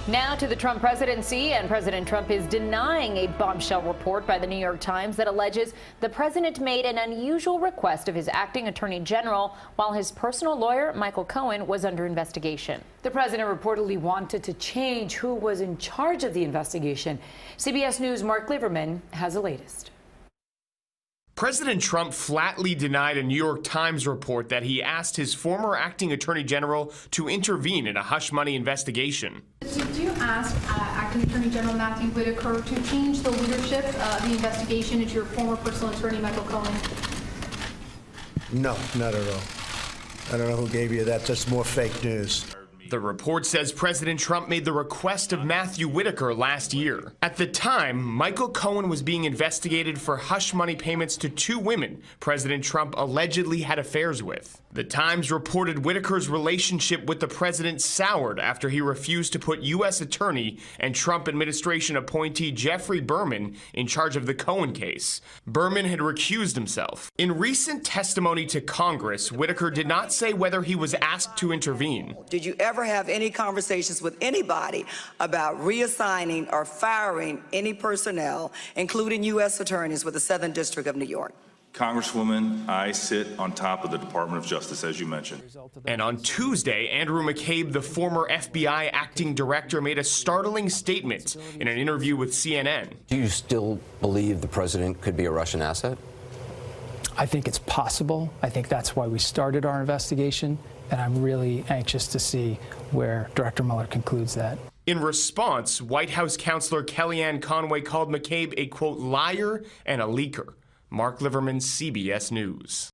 Now to the Trump presidency, and President Trump is denying a bombshell report by the New York Times that alleges the president made an unusual request of his acting attorney general while his personal lawyer, Michael Cohen, was under investigation. The president reportedly wanted to change who was in charge of the investigation. CBS News' Mark Liverman has the latest. President Trump flatly denied a New York Times report that he asked his former acting attorney general to intervene in a hush money investigation. Did you ask acting attorney general Matthew Whitaker to change the leadership of the investigation into your former personal attorney, Michael Cohen? No, not at all. I don't know who gave you that. That's more fake news. The report says President Trump made the request of Matthew Whitaker last year. At the time, Michael Cohen was being investigated for hush money payments to two women President Trump allegedly had affairs with. The Times reported Whitaker's relationship with the president soured after he refused to put U.S. Attorney and Trump administration appointee Jeffrey Berman in charge of the Cohen case. Berman had recused himself. In recent testimony to Congress, Whitaker did not say whether he was asked to intervene. Did you ever have any conversations with anybody about reassigning or firing any personnel, including U.S. attorneys with the Southern District of New York? Congresswoman, I sit on top of the Department of Justice, as you mentioned. And on Tuesday, Andrew McCabe, the former FBI acting director, made a startling statement in an interview with CNN. Do you still believe the president could be a Russian asset? I think it's possible. I think that's why we started our investigation, and I'm really anxious to see where Director Mueller concludes that. In response, White House counselor Kellyanne Conway called McCabe a, quote, liar and a leaker. Mark Liverman, CBS News.